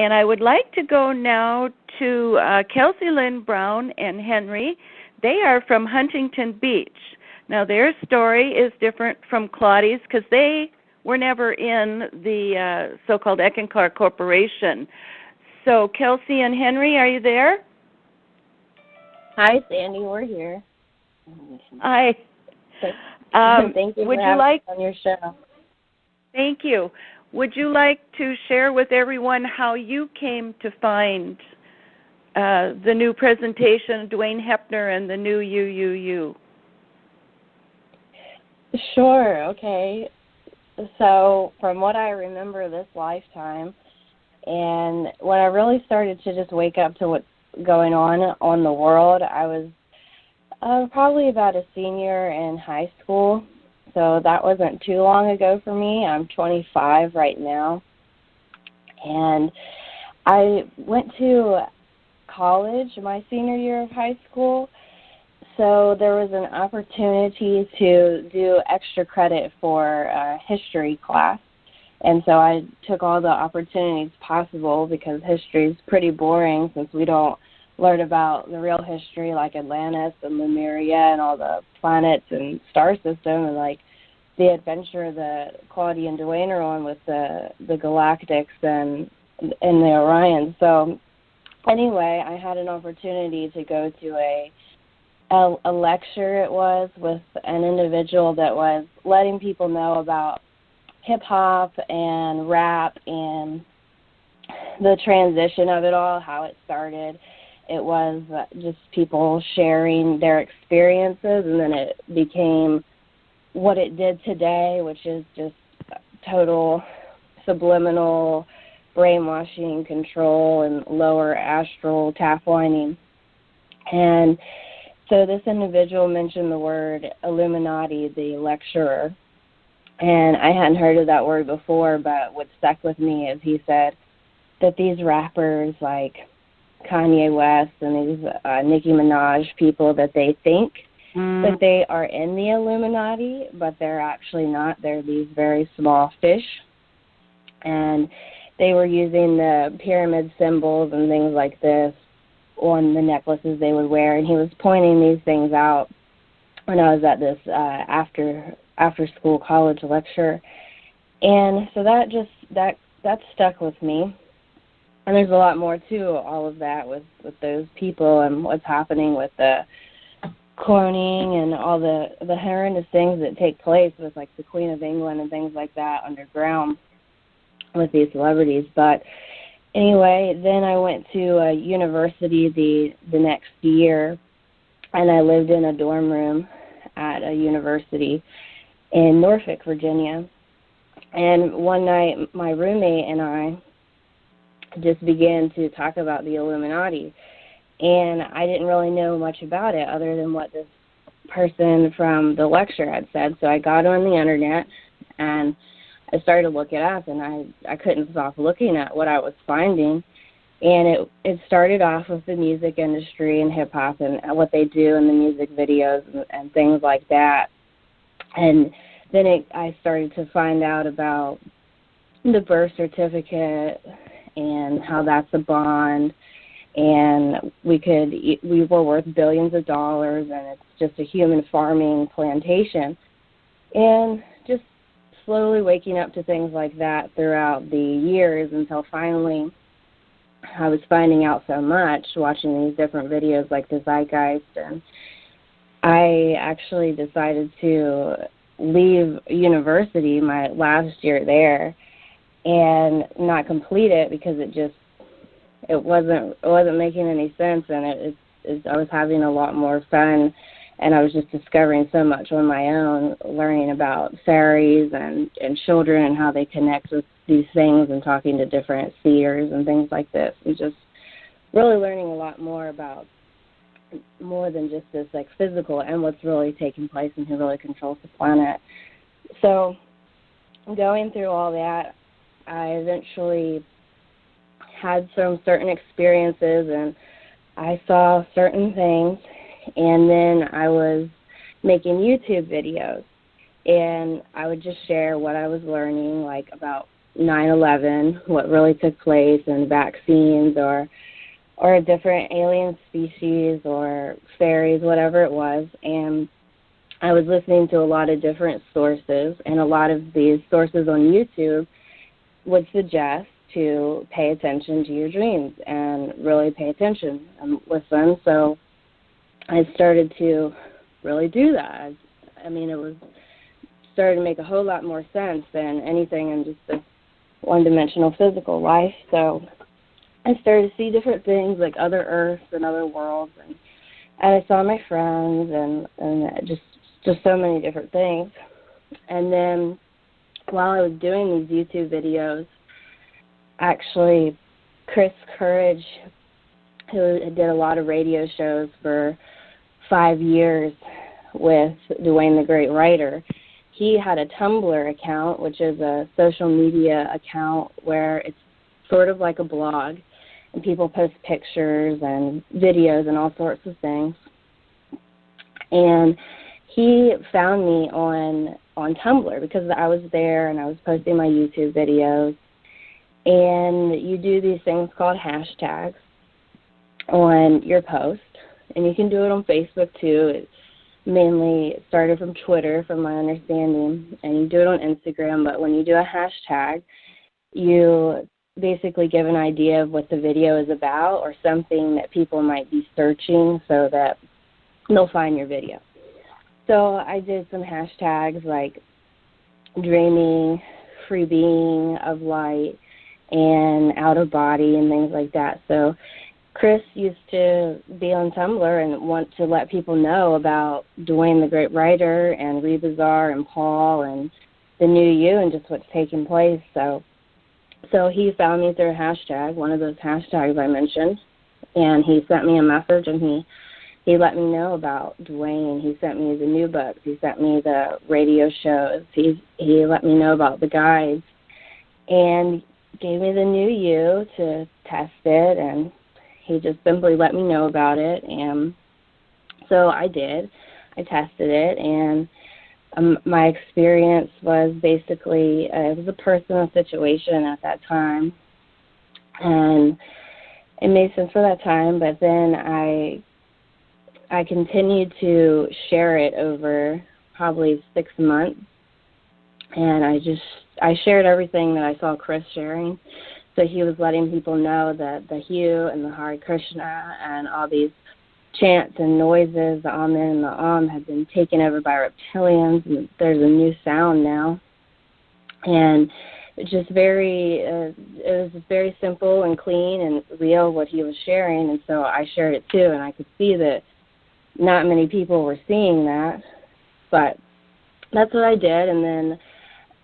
And I would like to go now to Kelsey Lynn Brown and Henry. They are from Huntington Beach. Now, their story is different from Claudia's because they were never in the so-called Eckankar Corporation. So, Kelsey and Henry, are you there? Hi, Sandy. We're here. Hi. Thank you for having us on your show. Thank you. Would you like to share with everyone how you came to find the new presentation, Duane Hepner, and the new UUU? Sure, okay. So from what I remember this lifetime, and when I really started to just wake up to what's going on the world, I was probably about a senior in high school. So that wasn't too long ago for me. I'm 25 right now. And I went to college my senior year of high school. So there was an opportunity to do extra credit for a history class. And so I took all the opportunities possible because history is pretty boring since we don't learn about the real history like Atlantis and Lemuria and all the planets and star system and like the adventure that Claudia and Duane are on with the galactics and the Orion. So anyway, I had an opportunity to go to a lecture, it was, with an individual that was letting people know about hip-hop and rap and the transition of it all, how it started. It was just people sharing their experiences, and then it became what it did today, which is just total subliminal brainwashing, control, and lower astral tap-lining. And so this individual mentioned the word Illuminati, the lecturer, and I hadn't heard of that word before, but what stuck with me is he said that these rappers like Kanye West and these Nicki Minaj people, that they think that they are in the Illuminati, but they're actually not. They're these very small fish, and they were using the pyramid symbols and things like this on the necklaces they would wear, and he was pointing these things out when I was at this after school college lecture. And so that stuck with me. And there's a lot more to all of that with those people and what's happening with the cloning and all the horrendous things that take place with like the Queen of England and things like that underground with these celebrities. But anyway, then I went to a university the next year, and I lived in a dorm room at a university in Norfolk, Virginia. And one night, my roommate and I just began to talk about the Illuminati. And I didn't really know much about it other than what this person from the lecture had said. So I got on the internet, and I started to look it up, and I couldn't stop looking at what I was finding. And it started off with the music industry and hip-hop and what they do in the music videos and things like that. And then I started to find out about the birth certificate and how that's a bond, and we were worth billions of dollars, and it's just a human farming plantation. And just slowly waking up to things like that throughout the years until finally I was finding out so much, watching these different videos like the Zeitgeist, and I actually decided to leave university my last year there and not complete it because it wasn't making any sense, and I was having a lot more fun, and I was just discovering so much on my own, learning about fairies and children and how they connect with these things and talking to different seers and things like this, and just really learning a lot more about more than just this like physical and what's really taking place and who really controls the planet. So going through all that, I eventually had some certain experiences, and I saw certain things, and then I was making YouTube videos, and I would just share what I was learning, like about 9/11, what really took place, and vaccines or different alien species or fairies, whatever it was. And I was listening to a lot of different sources, and a lot of these sources on YouTube would suggest to pay attention to your dreams and really pay attention and listen. So I started to really do that. I mean, it was started to make a whole lot more sense than anything in just this one-dimensional physical life. So I started to see different things like other Earths and other worlds, and I saw my friends and just so many different things. And then while I was doing these YouTube videos, actually Chris Courage, who did a lot of radio shows for 5 years with Duane the Great Writer, he had a Tumblr account, which is a social media account where it's sort of like a blog, and people post pictures and videos and all sorts of things. And he found me on Tumblr because I was there and I was posting my YouTube videos. And you do these things called hashtags on your post, and you can do it on Facebook too. It mainly started from Twitter, from my understanding, and you do it on Instagram. But when you do a hashtag, you basically give an idea of what the video is about or something that people might be searching so that they'll find your video. So I did some hashtags like dreaming, free being, of light, and out of body and things like that. So Chris used to be on Tumblr and want to let people know about Duane the Great Writer and Rebisar and Paul and the new you and just what's taking place. So he found me through a hashtag, one of those hashtags I mentioned, and he sent me a message, and he let me know about Duane. He sent me the new books. He sent me the radio shows. He let me know about the guides and gave me the new you to test it, and he just simply let me know about it. And so I did. I tested it, and my experience was basically, it was a personal situation at that time, and it made sense for that time, but then I continued to share it over probably 6 months, and I shared everything that I saw Chris sharing. So he was letting people know that the Hue and the Hare Krishna and all these chants and noises, the Amen and the had been taken over by reptilians, and there's a new sound now. And it was just very simple and clean and real what he was sharing, and so I shared it too, and I could see that not many people were seeing that, but that's what I did. And then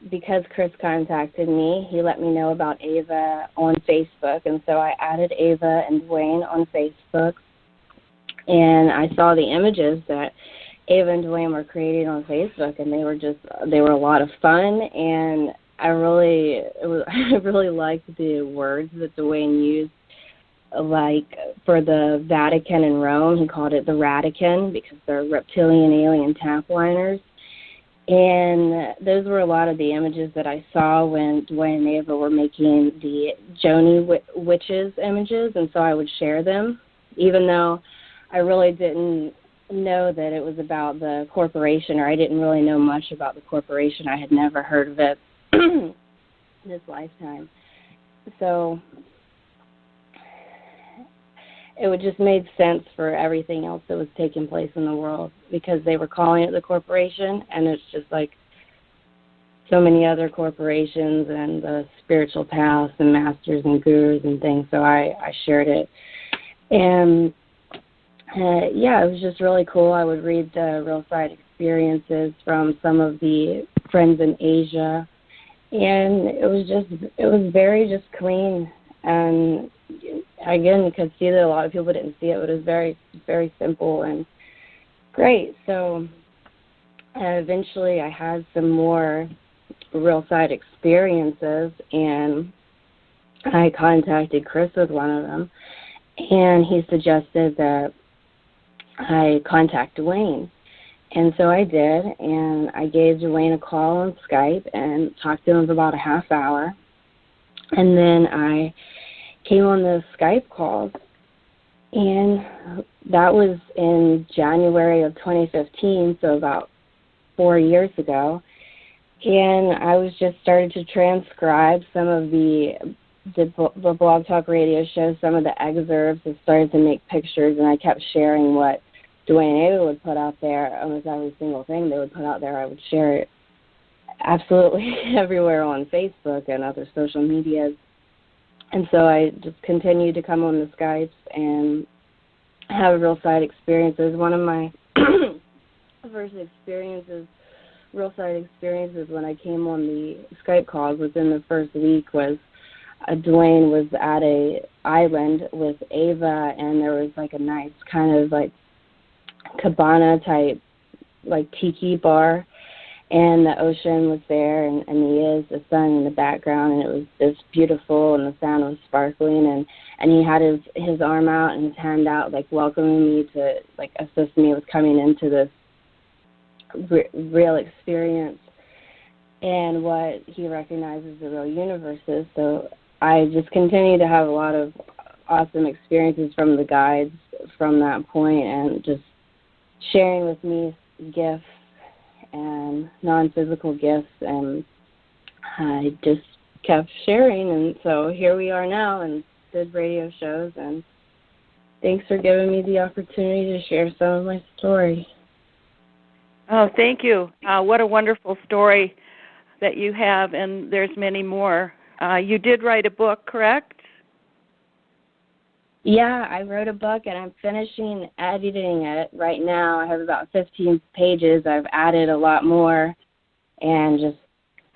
because Chris contacted me, he let me know about Ava on Facebook, and so I added Ava and Duane on Facebook, and I saw the images that Ava and Duane were creating on Facebook, and they were a lot of fun, and I really liked the words that Duane used. Like for the Vatican in Rome, he called it the Ratican because they're reptilian alien tapliners. And those were a lot of the images that I saw when Duane and Ava were making the Joni witches images, and so I would share them, even though I really didn't know that it was about the corporation, or I didn't really know much about the corporation. I had never heard of it this lifetime. So it would just made sense for everything else that was taking place in the world, because they were calling it the corporation, and it's just like so many other corporations and the spiritual paths and masters and gurus and things. So I shared it. And it was just really cool. I would read the real side experiences from some of the friends in Asia, and it was very just clean. And again, you could see that a lot of people didn't see it, but it was very, very simple and great. So eventually I had some more real side experiences, and I contacted Chris with one of them, and he suggested that I contact Duane. And so I did, and I gave Duane a call on Skype and talked to him for about a half hour. And then I came on the Skype calls, and that was in January of 2015, so about 4 years ago. And I was just started to transcribe some of the Blog Talk Radio shows, some of the excerpts. I started to make pictures, and I kept sharing what DuanEva would put out there. Almost every single thing they would put out there, I would share it absolutely everywhere on Facebook and other social medias. And so I just continued to come on the Skypes and have real side experiences. One of my first real side experiences when I came on the Skype calls within the first week was Duane was at a island with Ava, and there was like a nice kind of like cabana type like tiki bar, and the ocean was there, and the sun in the background, and it was just beautiful, and the sound was sparkling, and he had his arm out and his hand out, like welcoming me to like assist me with coming into this real experience and what he recognizes the real universe is. So I just continue to have a lot of awesome experiences from the guides from that point, and just sharing with me gifts and non-physical gifts, and I just kept sharing, and so here we are now and did radio shows, and thanks for giving me the opportunity to share some of my story. Oh, thank you. What a wonderful story that you have, and there's many more. You did write a book, correct? Yeah, I wrote a book, and I'm finishing editing it right now. I have about 15 pages. I've added a lot more and just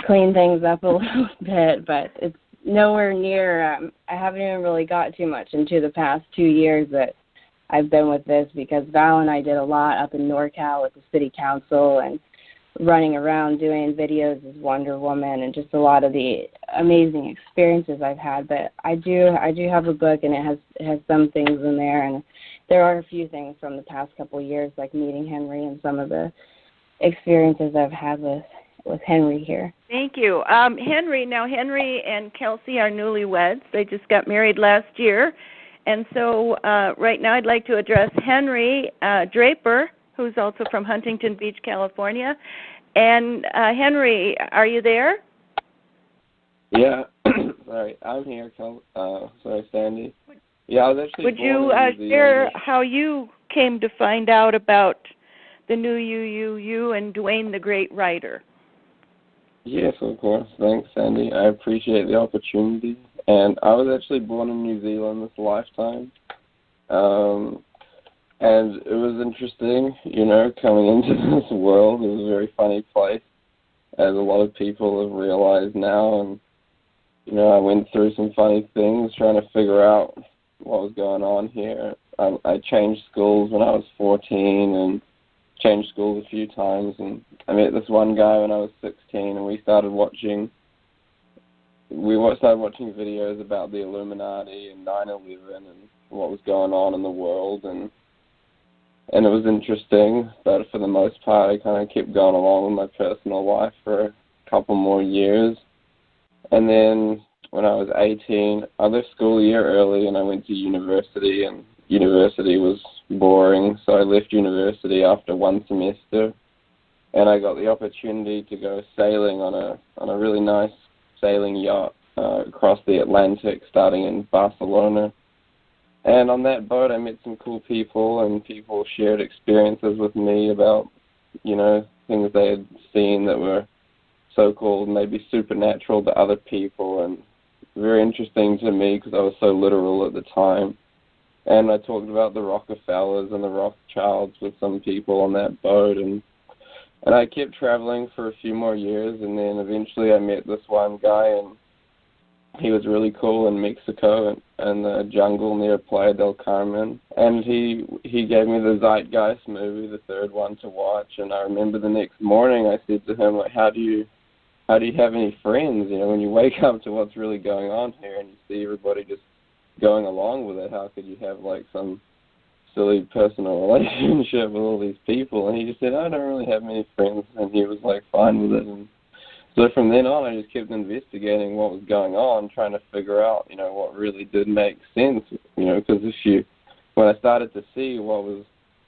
cleaned things up a little bit, but it's nowhere near. I haven't even really got too much into the past 2 years that I've been with this, because Val and I did a lot up in NorCal with the city council and running around doing videos as Wonder Woman, and just a lot of the amazing experiences I've had. But I do have a book, and it has some things in there, and there are a few things from the past couple of years, like meeting Henry and some of the experiences I've had with Henry here. Thank you. Henry and Kelsey are newlyweds. They just got married last year. And so right now I'd like to address Henry Draper, who's also from Huntington Beach, California. And Henry, are you there? Yeah. Sorry, I'm here. Sorry, Sandy. Yeah, I was actually Would you share how you came to find out about the new UUU and Duane the Great Writer? Yes, of course. Thanks, Sandy. I appreciate the opportunity. And I was actually born in New Zealand this lifetime. And it was interesting, coming into this world. It was a very funny place, as a lot of people have realized now. And, I went through some funny things trying to figure out what was going on here. I changed schools when I was 14 and changed schools a few times. And I met this one guy when I was 16, and we started watching videos about the Illuminati and 9/11 and what was going on in the world. And it was interesting, but for the most part, I kind of kept going along with my personal life for a couple more years. And then when I was 18, I left school a year early, and I went to university, and university was boring, so I left university after one semester, and I got the opportunity to go sailing on a really nice sailing yacht across the Atlantic, starting in Barcelona. And on that boat, I met some cool people, and people shared experiences with me about, things they had seen that were so-called maybe supernatural to other people, and very interesting to me because I was so literal at the time. And I talked about the Rockefellers and the Rothschilds with some people on that boat, and I kept traveling for a few more years, and then eventually I met this one guy, and he was really cool in Mexico and the jungle near Playa del Carmen. And he gave me the Zeitgeist movie, the third one, to watch. And I remember the next morning I said to him, like, how do you have any friends? When you wake up to what's really going on here and you see everybody just going along with it, how could you have like some silly personal relationship with all these people? And he just said, I don't really have many friends. And he was like fine with it. And So from then on, I just kept investigating what was going on, trying to figure out, what really did make sense, because when I started to see what was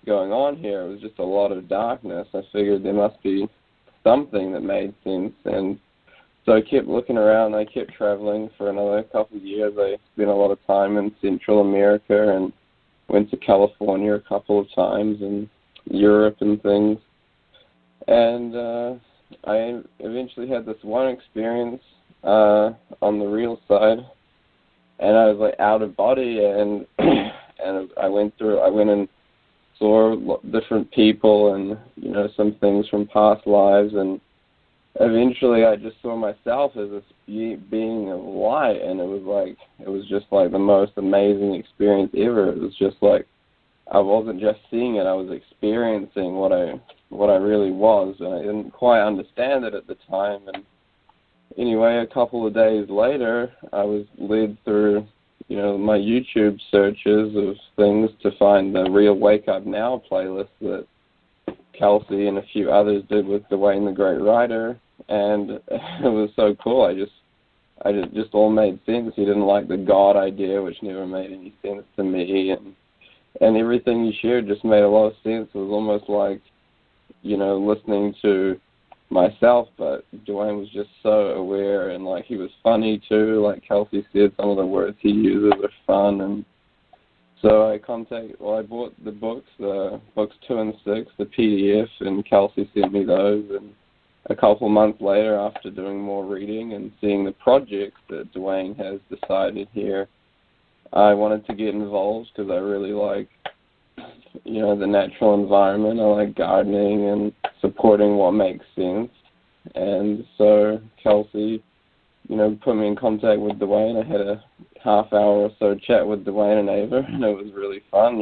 going on here, it was just a lot of darkness. I figured there must be something that made sense, and so I kept looking around. I kept traveling for another couple of years. I spent a lot of time in Central America and went to California a couple of times and Europe and things. And I eventually had this one experience on the real side, and I was like out of body, and and I went and saw different people and some things from past lives, and eventually I just saw myself as this being of light, and it was just like the most amazing experience ever. It was just like I wasn't just seeing it, I was experiencing what I really was, and I didn't quite understand it at the time. And anyway, a couple of days later, I was led through my YouTube searches of things to find the Real Wake Up Now playlist that Kelsey and a few others did with Duane the Great Writer, and it was so cool. I just all made sense. He didn't like the God idea, which never made any sense to me, and everything he shared just made a lot of sense. It was almost like, listening to myself, but Duane was just so aware, and he was funny too. Like Kelsey said, some of the words he uses are fun, and so I bought the books 2 and 6, the PDF, and Kelsey sent me those. And a couple months later, after doing more reading and seeing the projects that Duane has decided here, I wanted to get involved because I really like, the natural environment. I like gardening and supporting what makes sense. And so Kelsey, put me in contact with Duane. I had a half-hour or so chat with DuanEva, and it was really fun,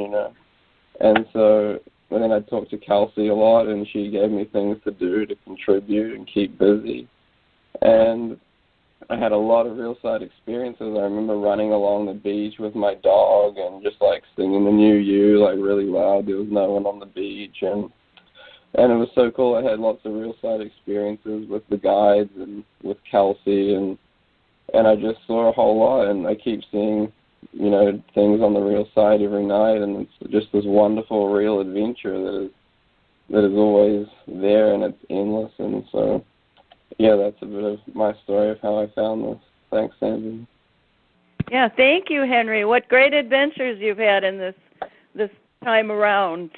And so then I talked to Kelsey a lot, and she gave me things to do to contribute and keep busy. And I had a lot of real side experiences. I remember running along the beach with my dog and just singing the New You really loud. There was no one on the beach, and it was so cool. I had lots of real side experiences with the guides and with Kelsey, and I just saw a whole lot. And I keep seeing things on the real side every night, and it's just this wonderful real adventure that is always there, and it's endless. And so yeah, that's a bit of my story of how I found this. Thanks, Sandy. Yeah, thank you, Henry. What great adventures you've had in this time around.